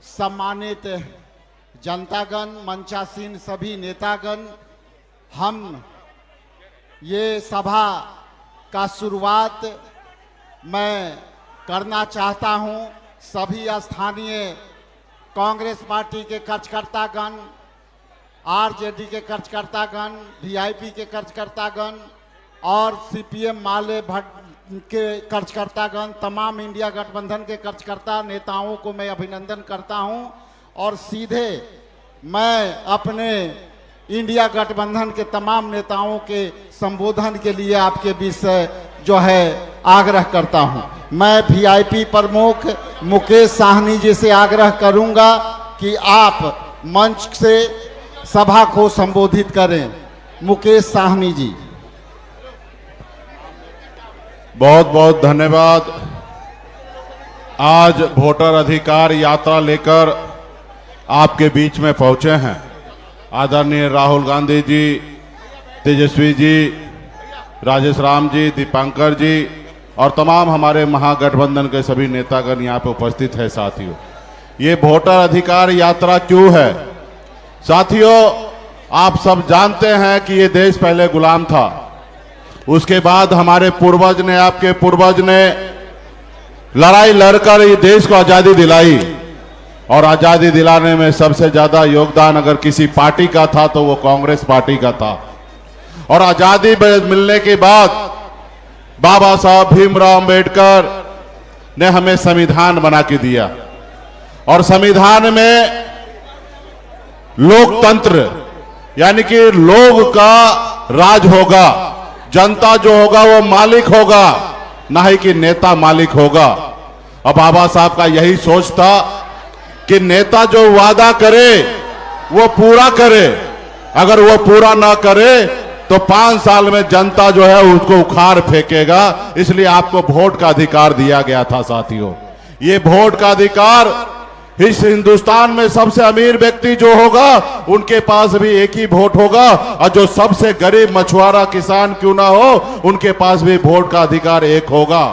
सम्मानित जनतागण, मंचासीन सभी नेतागण, हम ये सभा का शुरुआत मैं करना चाहता हूं। सभी स्थानीय कांग्रेस पार्टी के कार्यकर्तागण, आरजेडी के कार्यकर्तागण, वीआईपी के कार्यकर्तागण और सीपीएम माले भट्ट के कार्यकर्तागण, तमाम इंडिया गठबंधन के कार्यकर्ता नेताओं को मैं अभिनंदन करता हूं। और सीधे मैं अपने इंडिया गठबंधन के तमाम नेताओं के संबोधन के लिए आपके बीच से जो है आग्रह करता हूं। मैं वीआईपी प्रमुख मुकेश साहनी जी से आग्रह करूंगा कि आप मंच से सभा को संबोधित करें। मुकेश साहनी जी। बहुत बहुत धन्यवाद। आज वोटर अधिकार यात्रा लेकर आपके बीच में पहुंचे हैं आदरणीय राहुल गांधी जी, तेजस्वी जी, राजेश राम जी, दीपांकर जी और तमाम हमारे महागठबंधन के सभी नेतागण यहाँ पे उपस्थित है। साथियों, ये वोटर अधिकार यात्रा क्यों है? साथियों, आप सब जानते हैं कि ये देश पहले गुलाम था, उसके बाद हमारे पूर्वज ने, आपके पूर्वज ने लड़ाई लड़कर ये देश को आजादी दिलाई। और आजादी दिलाने में सबसे ज्यादा योगदान अगर किसी पार्टी का था तो वो कांग्रेस पार्टी का था। और आजादी मिलने के बाद बाबा साहब भीमराव अंबेडकर ने हमें संविधान बना के दिया। और संविधान में लोकतंत्र यानी कि लोग का राज होगा, जनता जो होगा वो मालिक होगा, ना ही कि नेता मालिक होगा। और बाबा साहब का यही सोच था कि नेता जो वादा करे वो पूरा करे, अगर वो पूरा ना करे तो 5 साल में जनता जो है उसको उखाड़ फेंकेगा। इसलिए आपको वोट का अधिकार दिया गया था। साथियों, ये वोट का अधिकार इस हिंदुस्तान में सबसे अमीर व्यक्ति जो होगा उनके पास भी एक ही वोट होगा, और जो सबसे गरीब मछुआरा किसान क्यों ना हो उनके पास भी वोट का अधिकार एक होगा।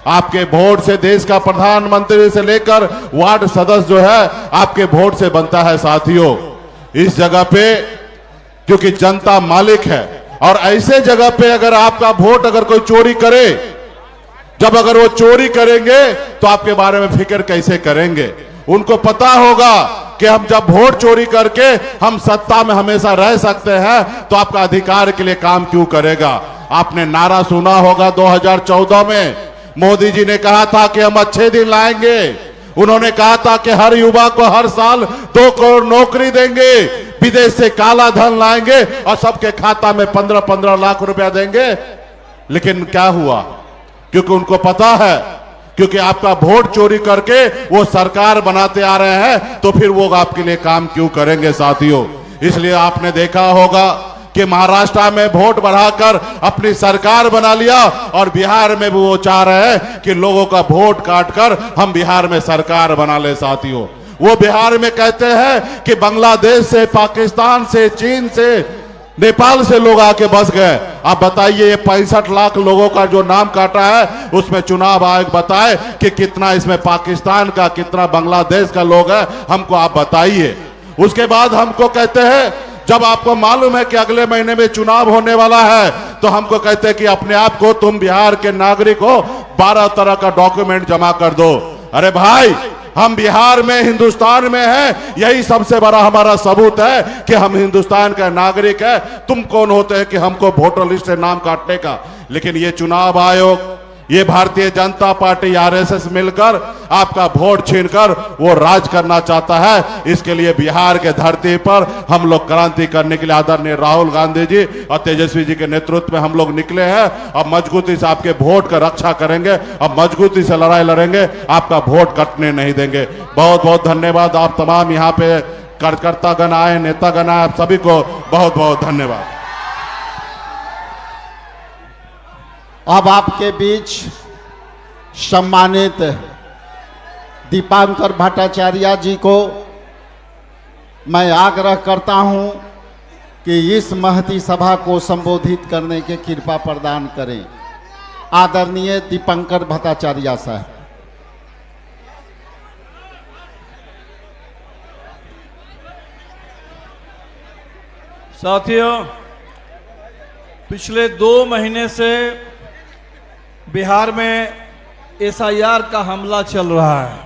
आपके वोट से देश का प्रधानमंत्री से लेकर वार्ड सदस्य जो है आपके वोट से बनता है। साथियों, इस जगह पे क्योंकि जनता मालिक है, और ऐसे जगह पे अगर आपका वोट अगर कोई चोरी करे, जब अगर वो चोरी करेंगे तो आपके बारे में फिक्र कैसे करेंगे? उनको पता होगा कि हम जब वोट चोरी करके हम सत्ता में हमेशा रह सकते हैं तो आपका अधिकार के लिए काम क्यों करेगा? आपने नारा सुना होगा 2014 में मोदी जी ने कहा था कि हम अच्छे दिन लाएंगे। उन्होंने कहा था कि हर युवा को हर साल 2 करोड़ नौकरी देंगे, विदेश से काला धन लाएंगे और सबके खाता में 15-15 लाख रुपया देंगे। लेकिन क्या हुआ? क्योंकि उनको पता है, क्योंकि आपका वोट चोरी करके वो सरकार बनाते आ रहे हैं तो फिर वो आपके लिए काम क्यों करेंगे? साथियों, इसलिए आपने देखा होगा कि महाराष्ट्र में वोट बढ़ाकर अपनी सरकार बना लिया, और बिहार में भी वो चाह रहे हैं कि लोगों का वोट काटकर हम बिहार में सरकार बना ले। साथियों, वो बिहार में कहते हैं कि बांग्लादेश से, पाकिस्तान से, चीन से, नेपाल से लोग आके बस गए। आप बताइए, ये 65 लाख लोगों का जो नाम काटा है उसमें चुनाव आयोग बताए कि कितना इसमें पाकिस्तान का, कितना बांग्लादेश का लोग है, हमको आप बताइए। उसके बाद हमको कहते हैं, जब आपको मालूम है कि अगले महीने में चुनाव होने वाला है तो हमको कहते हैं कि अपने आप को तुम बिहार के नागरिक हो, 12 तरह का डॉक्यूमेंट जमा कर दो। अरे भाई, हम बिहार में, हिंदुस्तान में हैं, यही सबसे बड़ा हमारा सबूत है कि हम हिंदुस्तान का नागरिक है। तुम कौन होते हैं कि हमको वोटर लिस्ट से नाम काटने का? लेकिन ये चुनाव आयोग, ये भारतीय जनता पार्टी, आरएसएस मिलकर आपका वोट छीनकर वो राज करना चाहता है। इसके लिए बिहार के धरती पर हम लोग क्रांति करने के लिए आदरणीय राहुल गांधी जी और तेजस्वी जी के नेतृत्व में हम लोग निकले हैं। अब मजबूती से आपके वोट का रक्षा करेंगे, अब मजबूती से लड़ाई लड़ेंगे, आपका वोट कटने नहीं देंगे। बहुत बहुत धन्यवाद। आप तमाम यहाँ पे कार्यकर्तागण आए, नेतागण आए, आप सभी को बहुत बहुत धन्यवाद। अब आपके बीच सम्मानित दीपांकर भट्टाचार्य जी को मैं आग्रह करता हूं कि इस महती सभा को संबोधित करने के कृपा प्रदान करें। आदरणीय दीपांकर भट्टाचार्य साहब। साथियों, पिछले 2 महीने से बिहार में एसआईआर का हमला चल रहा है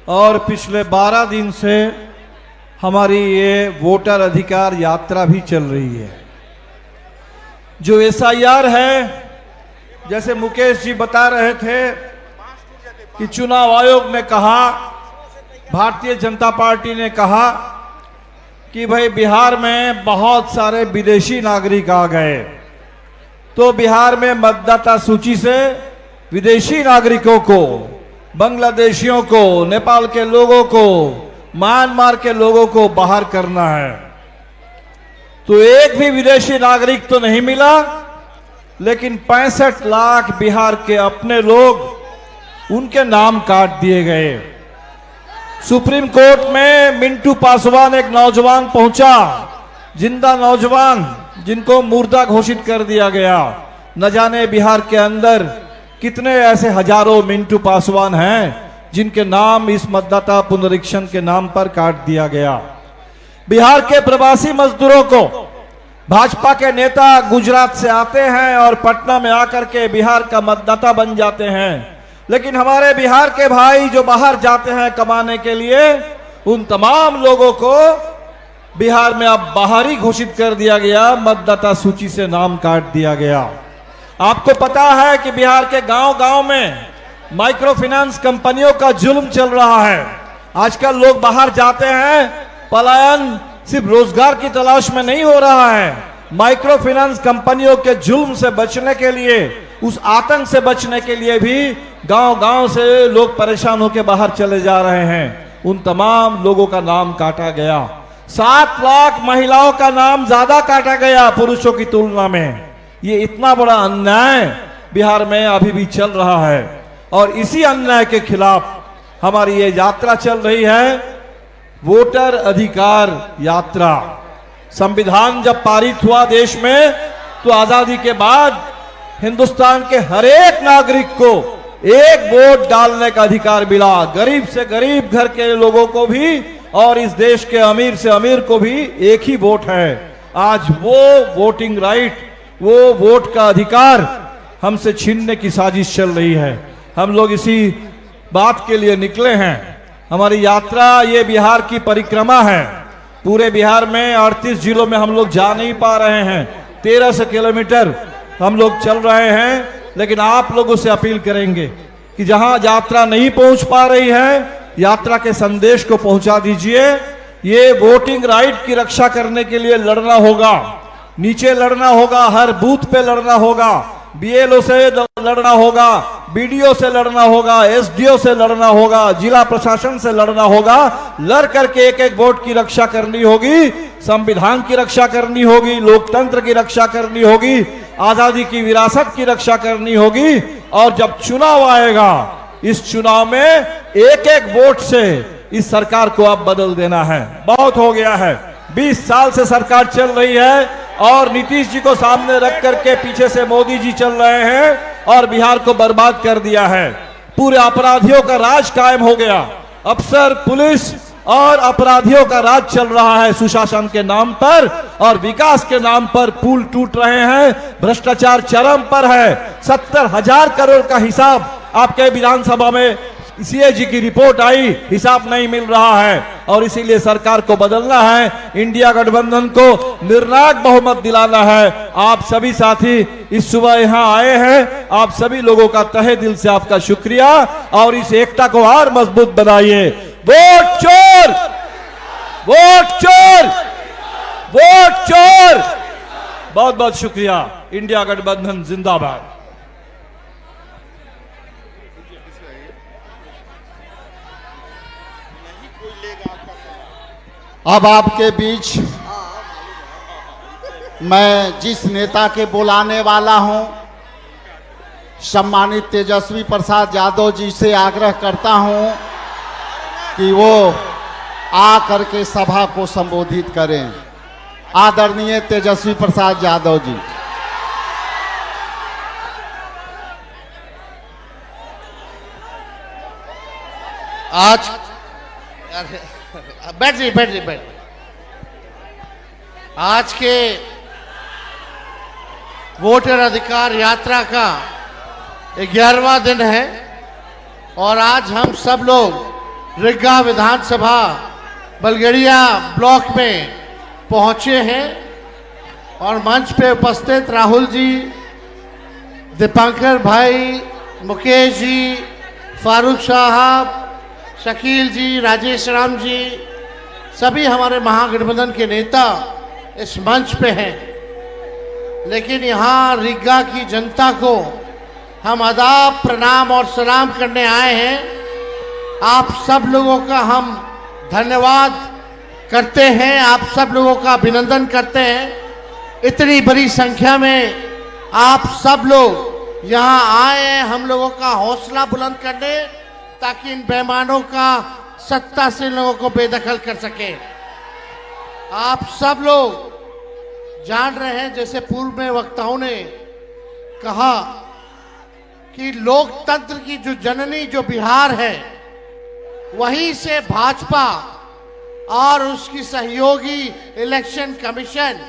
और पिछले 12 दिन से हमारी ये वोटर अधिकार यात्रा भी चल रही है। जो एसआईआर है, जैसे मुकेश जी बता रहे थे कि चुनाव आयोग ने कहा, भारतीय जनता पार्टी ने कहा कि भाई बिहार में बहुत सारे विदेशी नागरिक आ गए, तो बिहार में मतदाता सूची से विदेशी नागरिकों को, बांग्लादेशियों को, नेपाल के लोगों को, म्यांमार के लोगों को बाहर करना है। तो एक भी विदेशी नागरिक तो नहीं मिला, लेकिन 65 लाख बिहार के अपने लोग, उनके नाम काट दिए गए। सुप्रीम कोर्ट में मिंटू पासवान एक नौजवान पहुंचा, जिंदा नौजवान, जिनको मुर्दा घोषित कर दिया गया। न जाने बिहार के अंदर कितने ऐसे हजारों मिंटू पासवान हैं जिनके नाम इस मतदाता पुनरीक्षण के नाम पर काट दिया गया। बिहार के प्रवासी मजदूरों को भाजपा के नेता गुजरात से आते हैं और पटना में आकर के बिहार का मतदाता बन जाते हैं, लेकिन हमारे बिहार के भाई जो बाहर जाते हैं कमाने के लिए, उन तमाम लोगों को बिहार में अब बाहरी घोषित कर दिया गया, मतदाता सूची से नाम काट दिया गया। आपको पता है कि बिहार के गांव-गांव में माइक्रो फाइनेंस कंपनियों का जुल्म चल रहा है। आजकल लोग बाहर जाते हैं, पलायन सिर्फ रोजगार की तलाश में नहीं हो रहा है, माइक्रो फाइनेंस कंपनियों के जुल्म से बचने के लिए, उस आतंक से बचने के लिए भी गांव-गांव से लोग परेशान होकर बाहर चले जा रहे हैं। उन तमाम लोगों का नाम काटा गया। 7 लाख महिलाओं का नाम ज्यादा काटा गया पुरुषों की तुलना में। ये इतना बड़ा अन्याय बिहार में अभी भी चल रहा है और इसी अन्याय के खिलाफ हमारी ये यात्रा चल रही है, वोटर अधिकार यात्रा। संविधान जब पारित हुआ देश में, तो आजादी के बाद हिंदुस्तान के हर एक नागरिक को एक वोट डालने का अधिकार मिला। गरीब से गरीब घर के लोगों को भी और इस देश के अमीर से अमीर को भी एक ही वोट है। आज वो वोटिंग राइट, वो वोट का अधिकार हमसे छीनने की साजिश चल रही है। हम लोग इसी बात के लिए निकले हैं। हमारी यात्रा ये बिहार की परिक्रमा है। पूरे बिहार में 38 जिलों में हम लोग जा नहीं पा रहे हैं। 1300 किलोमीटर हम लोग चल रहे हैं, लेकिन आप लोगों से अपील करेंगे कि जहां यात्रा नहीं पहुंच पा रही है, यात्रा के संदेश को पहुंचा दीजिए। ये वोटिंग राइट की रक्षा करने के लिए लड़ना होगा, नीचे लड़ना होगा, हर बूथ पे लड़ना होगा, बीएलओ से लड़ना होगा, बीडीओ से लड़ना होगा, एसडीओ से लड़ना होगा, जिला प्रशासन से लड़ना होगा। लड़ करके एक एक वोट की रक्षा करनी होगी, संविधान की रक्षा करनी होगी, लोकतंत्र की रक्षा करनी होगी, आजादी की विरासत की रक्षा करनी होगी। और जब चुनाव आएगा, इस चुनाव में एक एक वोट से इस सरकार को अब बदल देना है। बहुत हो गया है, 20 साल से सरकार चल रही है और नीतीश जी को सामने रख करके पीछे से मोदी जी चल रहे हैं और बिहार को बर्बाद कर दिया है। पूरे अपराधियों का राज कायम हो गया। अफसर, पुलिस और अपराधियों का राज चल रहा है सुशासन के नाम पर, और विकास के नाम पर पुल टूट रहे हैं। भ्रष्टाचार चरम पर है। 70,000 करोड़ का हिसाब आपके विधानसभा में सीएजी की रिपोर्ट आई, हिसाब नहीं मिल रहा है और इसीलिए सरकार को बदलना है। इंडिया गठबंधन को निर्णायक बहुमत दिलाना है। आप सभी साथी इस सुबह यहां आए हैं, आप सभी लोगों का तहे दिल से आपका शुक्रिया और इस एकता को और मजबूत बनाइए। वोट चोर, वोट चोर, वोट चोर। बहुत बहुत शुक्रिया। इंडिया गठबंधन जिंदाबाद। अब आपके बीच मैं जिस नेता के बुलाने वाला हूं, सम्मानित तेजस्वी प्रसाद यादव जी से आग्रह करता हूं कि वो आ करके सभा को संबोधित करें। आदरणीय तेजस्वी प्रसाद यादव जी। आज बैठ जाइए, बैठ जाइए, बैठ। आज के वोटर अधिकार यात्रा का 11वां दिन है और आज हम सब लोग रिग्गा विधानसभा बलगड़िया ब्लॉक में पहुंचे हैं और मंच पे उपस्थित राहुल जी, दीपांकर भाई, मुकेश जी, फारूक साहब, शकील जी, राजेश राम जी, सभी हमारे महागठबंधन के नेता इस मंच पे हैं। लेकिन यहाँ रिग्गा की जनता को हम आदाब, प्रणाम और सलाम करने आए हैं। आप सब लोगों का हम धन्यवाद करते हैं, आप सब लोगों का अभिनंदन करते हैं। इतनी बड़ी संख्या में आप सब लोग यहाँ आए हैं हम लोगों का हौसला बुलंद करने, ताकि इन बेईमानों का सत्ता से लोगों को बेदखल कर सके। आप सब लोग जान रहे हैं, जैसे पूर्व में वक्ताओं ने कहा कि लोकतंत्र की जो जननी जो बिहार है, वहीं से भाजपा और उसकी सहयोगी इलेक्शन कमीशन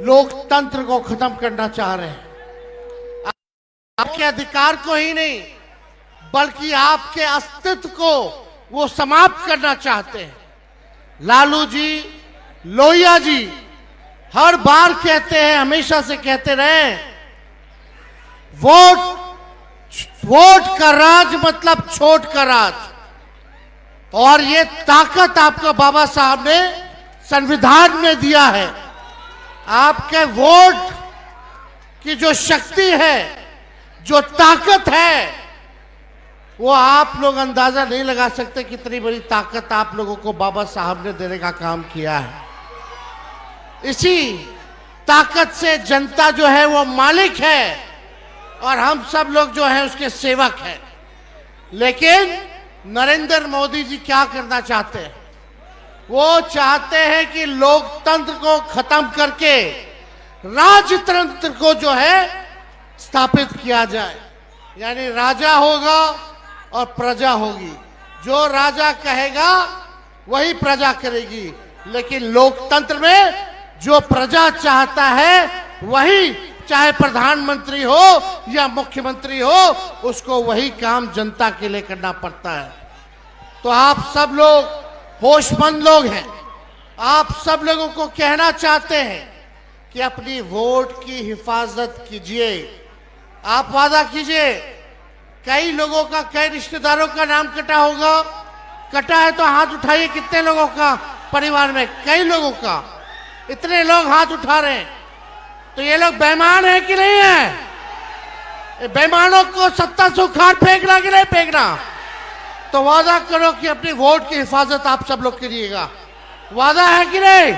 लोकतंत्र को खत्म करना चाह रहे हैं। आपके अधिकार को ही नहीं, बल्कि आपके अस्तित्व को वो समाप्त करना चाहते हैं। लालू जी, लोहिया जी हर बार कहते हैं, हमेशा से कहते रहे, वोट का राज मतलब छोट का राज। और ये ताकत आपको बाबा साहब ने संविधान में दिया है। आपके वोट की जो शक्ति है, जो ताकत है, वो आप लोग अंदाजा नहीं लगा सकते कितनी बड़ी ताकत आप लोगों को बाबा साहब ने देने का काम किया है। इसी ताकत से जनता जो है वो मालिक है और हम सब लोग जो है उसके सेवक हैं। लेकिन नरेंद्र मोदी जी क्या करना चाहते हैं? वो चाहते हैं कि लोकतंत्र को खत्म करके राजतंत्र को जो है स्थापित किया जाए। यानी राजा होगा और प्रजा होगी, जो राजा कहेगा वही प्रजा करेगी। लेकिन लोकतंत्र में जो प्रजा चाहता है वही, चाहे प्रधानमंत्री हो या मुख्यमंत्री हो, उसको वही काम जनता के लिए करना पड़ता है। तो आप सब लोग होशमंद लोग हैं। आप सब लोगों को कहना चाहते हैं कि अपनी वोट की हिफाजत कीजिए। आप वादा कीजिए। कई लोगों का, कई रिश्तेदारों का नाम कटा होगा। कटा है तो हाथ उठाइए। कितने लोगों का परिवार में? कई लोगों का। इतने लोग हाथ उठा रहे हैं, तो ये लोग बेईमान है कि नहीं है? बेईमानों को सत्ता से उखाड़ फेंकना कि नहीं फेंकना? तो वादा करो कि अपनी वोट की हिफाजत आप सब लोग करिएगा। वादा है कि नहीं?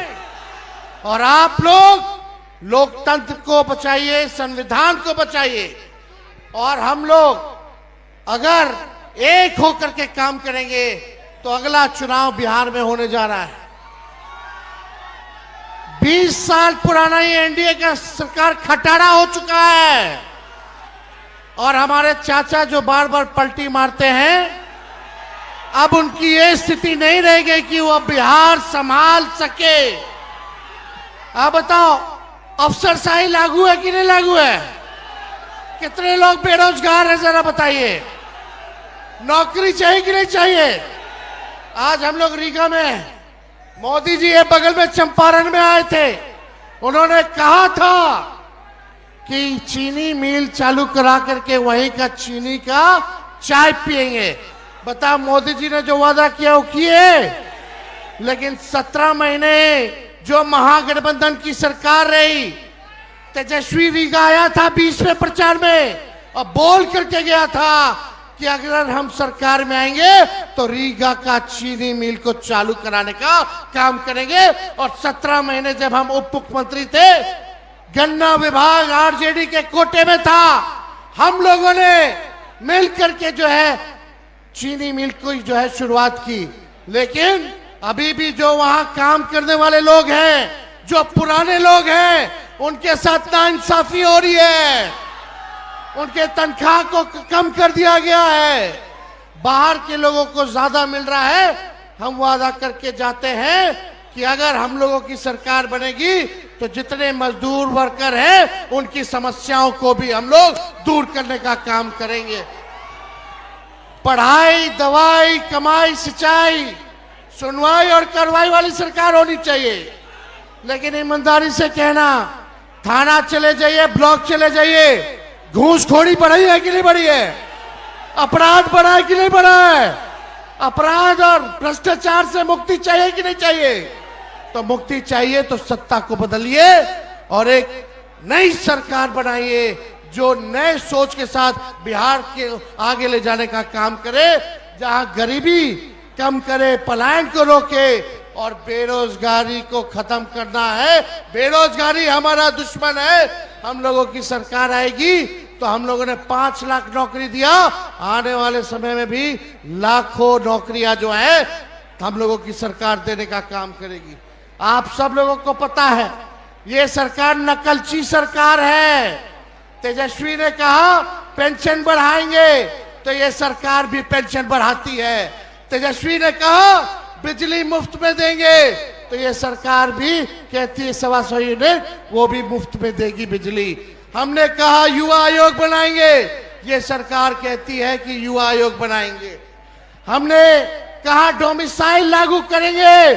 और आप लोग लोकतंत्र को बचाइए, संविधान को बचाइए। और हम लोग अगर एक होकर के काम करेंगे तो अगला चुनाव बिहार में होने जा रहा है। 20 साल पुराना ये एनडीए का सरकार खटारा हो चुका है और हमारे चाचा जो बार बार पलटी मारते हैं, अब उनकी ये स्थिति नहीं रह गई कि वो बिहार संभाल सके। आप बताओ, अफसरशाही लागू है कि नहीं लागू है? कितने लोग बेरोजगार हैं, जरा बताइए। नौकरी चाहिए कि नहीं चाहिए? आज हम लोग रीगा में, मोदी जी ये बगल में चंपारण में आए थे। उन्होंने कहा था कि चीनी मिल चालू करा करके वहीं का चीनी का चाय पिएंगे। बता, मोदी जी ने जो वादा किया वो किए। लेकिन 17 महीने जो महागठबंधन की सरकार रही, तेजस्वी रीगा आया था 20 में प्रचार में और बोल करके गया था कि अगर हम सरकार में आएंगे तो रीगा का चीनी मिल को चालू कराने का काम करेंगे। और 17 महीने जब हम उप मुख्यमंत्री थे, गन्ना विभाग आरजेडी के कोटे में था, हम लोगों ने मिल करके जो है चीनी मिल को जो है शुरुआत की। लेकिन अभी भी जो वहां काम करने वाले लोग हैं, जो पुराने लोग हैं, उनके साथ नाइंसाफी हो रही है। उनके तनख्वाह को कम कर दिया गया है, बाहर के लोगों को ज्यादा मिल रहा है। हम वादा करके जाते हैं कि अगर हम लोगों की सरकार बनेगी तो जितने मजदूर वर्कर हैं उनकी समस्याओं को भी हम लोग दूर करने का काम करेंगे। पढ़ाई, दवाई, कमाई, सिंचाई, सुनवाई और कार्रवाई वाली सरकार होनी चाहिए। लेकिन ईमानदारी से कहना, थाना चले जाइए, ब्लॉक चले जाइए, घूसखोरी बढ़ी है कि नहीं बढ़ी है? अपराध बढ़ा है कि नहीं बढ़ा है? अपराध और भ्रष्टाचार से मुक्ति चाहिए कि नहीं चाहिए? तो मुक्ति चाहिए तो सत्ता को बदलिए और एक नई सरकार बनाइए जो नए सोच के साथ बिहार के आगे ले जाने का काम करे, जहां गरीबी कम करे, पलायन को रोके और बेरोजगारी को खत्म करना है। बेरोजगारी हमारा दुश्मन है। हम लोगों की सरकार आएगी तो हम लोगों ने 5 लाख नौकरी दिया, आने वाले समय में भी लाखों नौकरियां जो है हम लोगों की सरकार देने का काम करेगी। आप सब लोगों को पता है ये सरकार नकलची सरकार है। तेजस्वी ने कहा पेंशन बढ़ाएंगे तो ये सरकार भी पेंशन बढ़ाती है। तेजस्वी ने कहा बिजली मुफ्त में देंगे तो ये सरकार भी कहती है 125 यूनिट वो भी मुफ्त में देगी बिजली। हमने कहा युवा आयोग बनाएंगे, ये सरकार कहती है कि युवा आयोग बनाएंगे। हमने कहा डोमिसाइल लागू करेंगे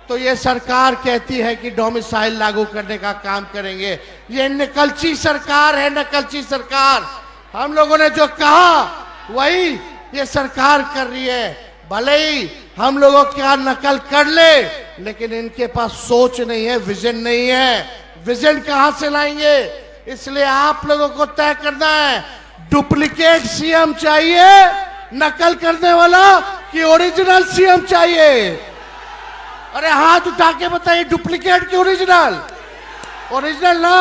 तो ये सरकार कहती है कि डोमिसाइल लागू करने का काम करेंगे। ये नकलची सरकार है, नकलची सरकार। हम लोगों ने जो कहा वही ये सरकार कर रही है। भले ही हम लोगों क्या नकल कर ले, लेकिन इनके पास सोच नहीं है, विजन नहीं है। विजन कहां से लाएंगे? इसलिए आप लोगों को तय करना है, डुप्लीकेट सीएम चाहिए, नकल करने वाला, कि ओरिजिनल सीएम चाहिए? अरे हाथ उठा के बताइए, डुप्लीकेट की ओरिजिनल? ओरिजिनल ना।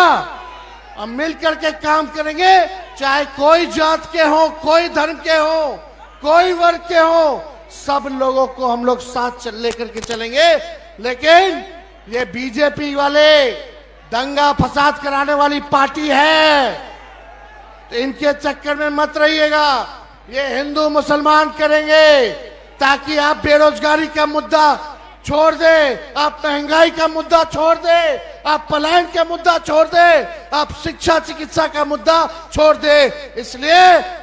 हम मिल करके काम करेंगे, चाहे कोई जात के हो, कोई धर्म के हो, कोई वर्ग के हो, सब लोगों को हम लोग साथ लेकर के चलेंगे। लेकिन ये बीजेपी वाले दंगा फसाद कराने वाली पार्टी है, तो इनके चक्कर में मत रहिएगा। ये हिंदू मुसलमान करेंगे ताकि आप बेरोजगारी का मुद्दा छोड़ दे, आप महंगाई का मुद्दा छोड़ दे, आप पलायन का मुद्दा छोड़ दे, आप शिक्षा चिकित्सा का मुद्दा छोड़ दे। इसलिए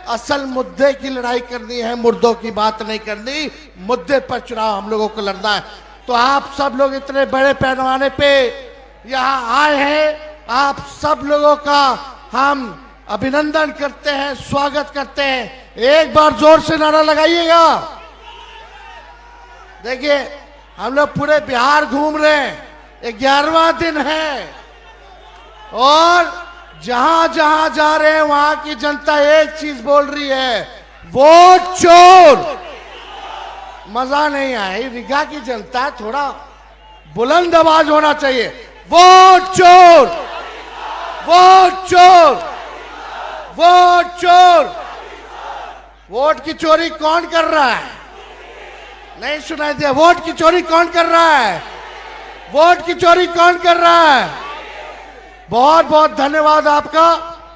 असल मुद्दे की लड़ाई करनी है, मुर्दों की बात नहीं करनी। मुद्दे पर चुनाव हम लोगों को लड़ना है। तो आप सब लोग इतने बड़े पैमाने पे यहाँ आए हैं, आप सब लोगों का हम अभिनंदन करते हैं, स्वागत करते हैं। एक बार जोर से नारा लगाइएगा। देखिए हम लोग पूरे बिहार घूम रहे हैं, 11वां दिन है और जहां जहां जा रहे हैं वहां की जनता एक चीज बोल रही है, वोट चोर। मजा नहीं आया, रीगा की जनता थोड़ा बुलंद आवाज होना चाहिए, वोट चोर, वोट चोर, वोट चोर। वोट की चोरी कौन कर रहा है? नहीं सुनाई दिया? वोट की चोरी कौन कर रहा है? वोट की चोरी कौन कर रहा है? बहुत बहुत धन्यवाद आपका।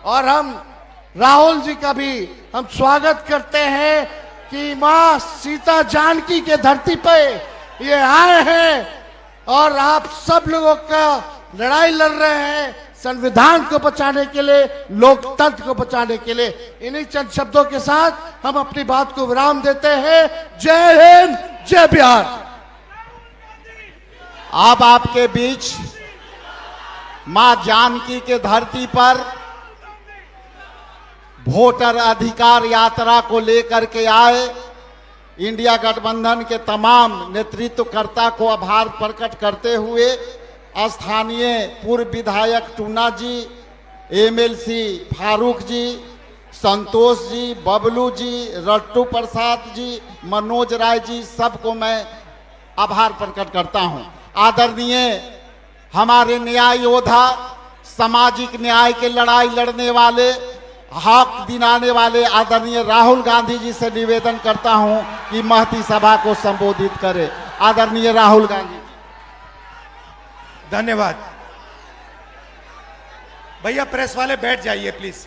और हम राहुल जी का भी हम स्वागत करते हैं कि मां सीता जानकी के धरती पे ये आए हैं और आप सब लोगों का लड़ाई लड़ रहे हैं संविधान को बचाने के लिए, लोकतंत्र को बचाने के लिए। इन्हीं चंद शब्दों के साथ हम अपनी बात को विराम देते हैं। जय हिंद, जय बिहार। अब आपके बीच मां जानकी के धरती पर वोटर अधिकार यात्रा को लेकर के आए इंडिया गठबंधन के तमाम नेतृत्वकर्ता को आभार प्रकट करते हुए स्थानीय पूर्व विधायक टूना जी, एमएलसी फारूक जी, संतोष जी, बबलू जी, रट्टू प्रसाद जी, मनोज राय जी, सबको मैं आभार प्रकट करता हूं। आदरणीय हमारे न्याय योद्धा, सामाजिक न्याय के लड़ाई लड़ने वाले, हक दिलाने वाले आदरणीय राहुल गांधी जी से निवेदन करता हूं कि महती सभा को संबोधित करें। आदरणीय राहुल गांधी। धन्यवाद भैया। प्रेस वाले बैठ जाइए प्लीज।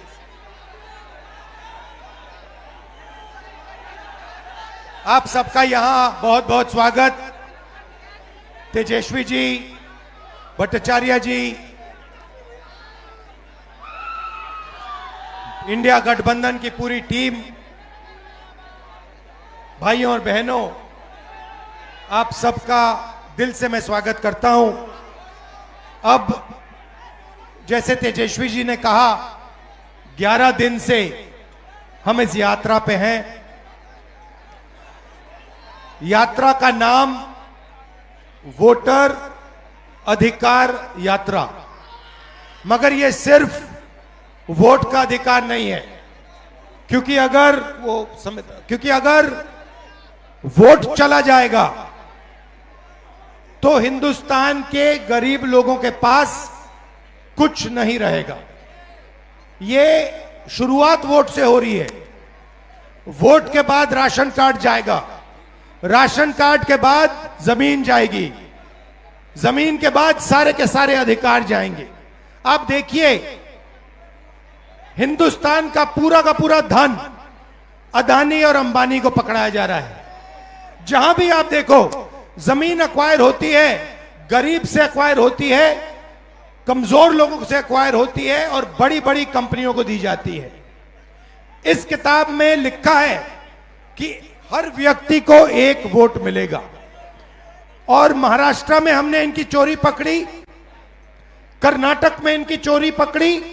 आप सबका यहां बहुत बहुत स्वागत। तेजस्वी जी, भट्टाचार्य जी, इंडिया गठबंधन की पूरी टीम, भाइयों और बहनों, आप सबका दिल से मैं स्वागत करता हूं। अब जैसे तेजस्वी जी ने कहा, 11 दिन से हम इस यात्रा पे हैं। यात्रा का नाम वोटर अधिकार यात्रा, मगर यह सिर्फ वोट का अधिकार नहीं है, क्योंकि अगर वोट चला जाएगा तो हिंदुस्तान के गरीब लोगों के पास कुछ नहीं रहेगा। ये शुरुआत वोट से हो रही है। वोट के बाद राशन कार्ड जाएगा, राशन कार्ड के बाद जमीन जाएगी, जमीन के बाद सारे के सारे अधिकार जाएंगे। आप देखिए, हिंदुस्तान का पूरा धन अदानी और अंबानी को पकड़ाया जा रहा है। जहां भी आप देखो, जमीन एक्वायर होती है, गरीब से एक्वायर होती है, कमजोर लोगों से एक्वायर होती है और बड़ी बड़ी कंपनियों को दी जाती है। इस किताब में लिखा है कि हर व्यक्ति को एक वोट मिलेगा। और महाराष्ट्र में हमने इनकी चोरी पकड़ी, कर्नाटक में इनकी चोरी पकड़ी,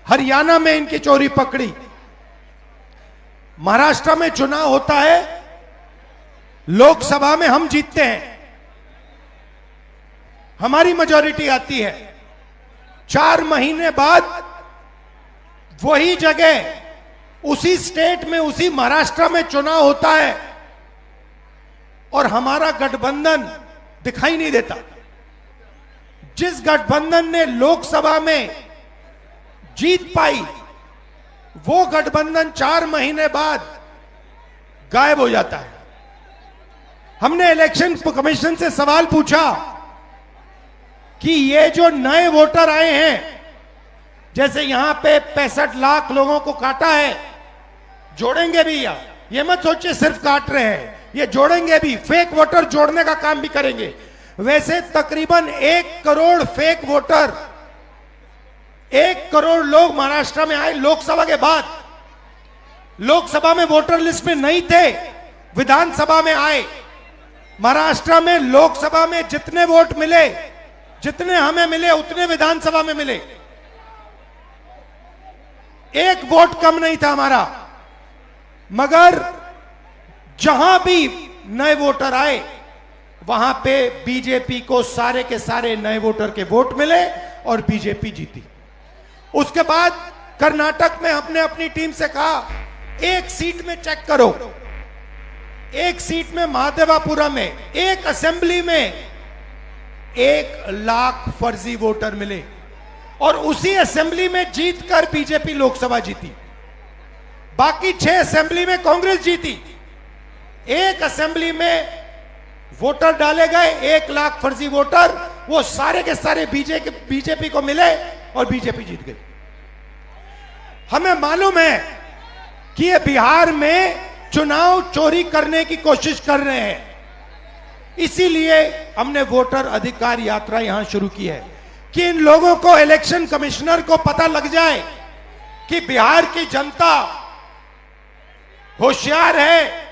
हरियाणा में इनकी चोरी पकड़ी। महाराष्ट्र में चुनाव होता है, लोकसभा में हम जीतते हैं, हमारी मेजॉरिटी आती है। 4 महीने बाद वही जगह, उसी स्टेट में, उसी महाराष्ट्र में चुनाव होता है और हमारा गठबंधन दिखाई नहीं देता। जिस गठबंधन ने लोकसभा में जीत पाई, वो गठबंधन 4 महीने बाद गायब हो जाता है। हमने इलेक्शन कमीशन से सवाल पूछा कि ये जो नए वोटर आए हैं, जैसे यहां पे 65 लाख लोगों को काटा है, जोड़ेंगे भी या ये मत सोचिए सिर्फ काट रहे हैं, ये जोड़ेंगे भी, फेक वोटर जोड़ने का काम भी करेंगे। वैसे तकरीबन 1 करोड़ फेक वोटर, 1 करोड़ लोग महाराष्ट्र में आए लोकसभा के बाद। लोकसभा में वोटर लिस्ट में नहीं थे, विधानसभा में आए। महाराष्ट्र में लोकसभा में जितने वोट मिले, जितने हमें मिले, उतने विधानसभा में मिले। 1 वोट कम नहीं था हमारा। मगर जहां भी नए वोटर आए, वहां पे बीजेपी को सारे के सारे नए वोटर के वोट मिले और बीजेपी जीती। उसके बाद कर्नाटक में हमने अपनी टीम से कहा, 1 सीट में चेक करो, 1 सीट में महादेवापुरा में, 1 असेंबली में 1 लाख फर्जी वोटर मिले और उसी असेंबली में जीतकर बीजेपी लोकसभा जीती। बाकी 6 असेंबली में कांग्रेस जीती। 1 असेंबली में वोटर डाले गए, 1 लाख फर्जी वोटर, वो सारे के सारे बीजेपी को मिले और बीजेपी जीत गई। हमें मालूम है कि ये बिहार में चुनाव चोरी करने की कोशिश कर रहे हैं, इसीलिए हमने वोटर अधिकार यात्रा यहां शुरू की है कि इन लोगों को, इलेक्शन कमिश्नर को पता लग जाए कि बिहार की जनता होशियार है,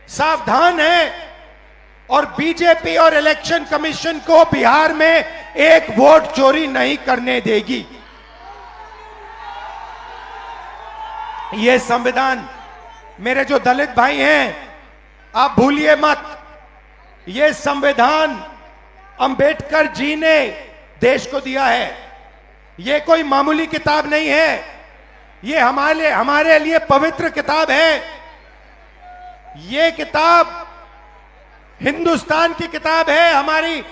सावधान है और बीजेपी और इलेक्शन कमीशन को बिहार में 1 वोट चोरी नहीं करने देगी। यह संविधान, मेरे जो दलित भाई हैं, आप भूलिए मत, यह संविधान अंबेडकर जी ने देश को दिया है। यह कोई मामूली किताब नहीं है, यह हमारे लिए पवित्र किताब है। यह किताब हिंदुस्तान की किताब है, हमारी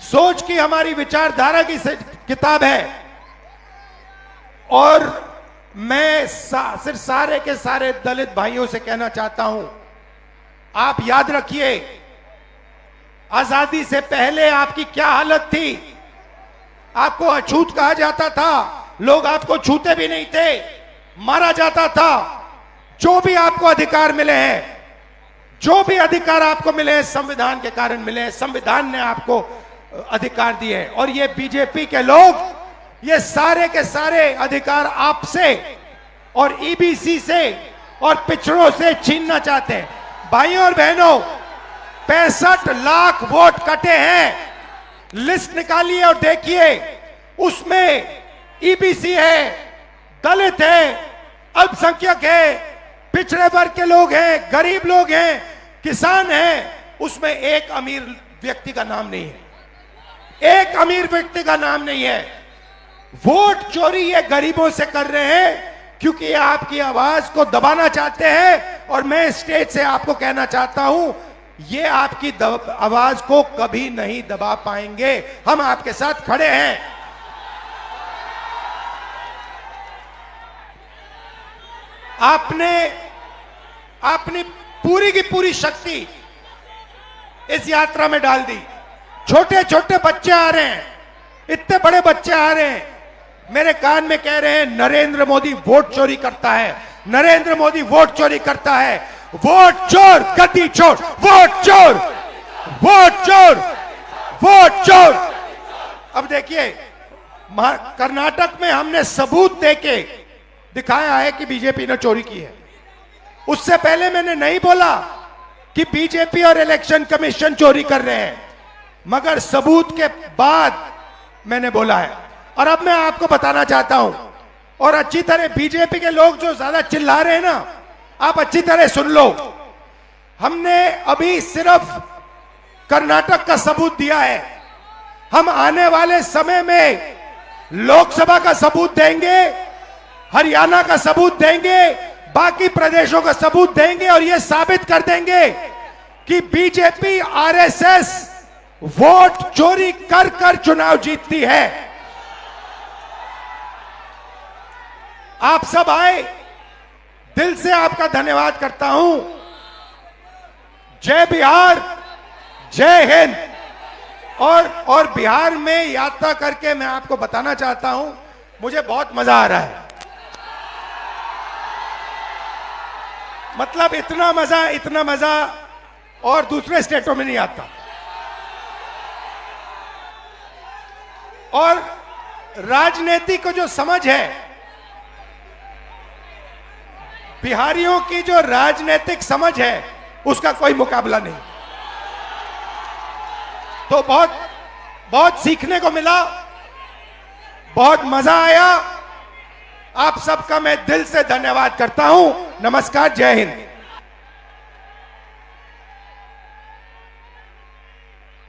सोच की, हमारी विचारधारा की किताब है। और मैं सिर्फ सारे के सारे दलित भाइयों से कहना चाहता हूं, आप याद रखिए, आजादी से पहले आपकी क्या हालत थी। आपको अछूत कहा जाता था, लोग आपको छूते भी नहीं थे, मारा जाता था। जो भी आपको अधिकार मिले हैं, जो भी अधिकार आपको मिले हैं संविधान के कारण मिले हैं, संविधान ने आपको अधिकार दिए हैं। और ये बीजेपी के लोग ये सारे के सारे अधिकार आपसे और ईबीसी से और पिछड़ों से छीनना चाहते हैं। भाइयों और बहनों, 65 लाख वोट कटे हैं। लिस्ट निकालिए और देखिए, उसमें ईबीसी है, दलित है, अल्पसंख्यक है, पिछड़े वर्ग के लोग हैं, गरीब लोग हैं, किसान हैं। उसमें एक अमीर व्यक्ति का नाम नहीं है, एक अमीर व्यक्ति का नाम नहीं है। वोट चोरी ये गरीबों से कर रहे हैं क्योंकि ये आपकी आवाज को दबाना चाहते हैं। और मैं स्टेज से आपको कहना चाहता हूं, ये आपकी आवाज को कभी नहीं दबा पाएंगे। हम आपके साथ खड़े हैं। आपने अपनी पूरी की पूरी शक्ति इस यात्रा में डाल दी। छोटे छोटे बच्चे आ रहे हैं, इतने बड़े बच्चे आ रहे हैं, मेरे कान में कह रहे हैं नरेंद्र मोदी वोट चोरी करता है, नरेंद्र मोदी वोट चोरी करता है। वोट चोर, गद्दी चोर, वोट चोर, वोट चोर, वोट चोर। अब देखिए, कर्नाटक में हमने सबूत देके दिखाया है कि बीजेपी ने चोरी की है। उससे पहले मैंने नहीं बोला कि बीजेपी और इलेक्शन कमीशन चोरी कर रहे हैं, मगर सबूत के बाद मैंने बोला है। और अब मैं आपको बताना चाहता हूं, और अच्छी तरह बीजेपी के लोग जो ज्यादा चिल्ला रहे हैं ना, आप अच्छी तरह सुन लो। हमने अभी सिर्फ कर्नाटक का सबूत दिया है, हम आने वाले समय में लोकसभा का सबूत देंगे, हरियाणा का सबूत देंगे, बाकी प्रदेशों का सबूत देंगे और यह साबित कर देंगे कि बीजेपी आरएसएस वोट चोरी कर कर चुनाव जीतती है। आप सब आए, दिल से आपका धन्यवाद करता हूं। जय बिहार, जय हिंद। और बिहार में यात्रा करके मैं आपको बताना चाहता हूं, मुझे बहुत मजा आ रहा है। मतलब इतना मजा और दूसरे स्टेटों में नहीं आता। और राजनीति को जो समझ है, बिहारियों की जो राजनीतिक समझ है, उसका कोई मुकाबला नहीं। तो बहुत सीखने को मिला, बहुत मजा आया। आप सबका मैं दिल से धन्यवाद करता हूं। नमस्कार, जय हिंद।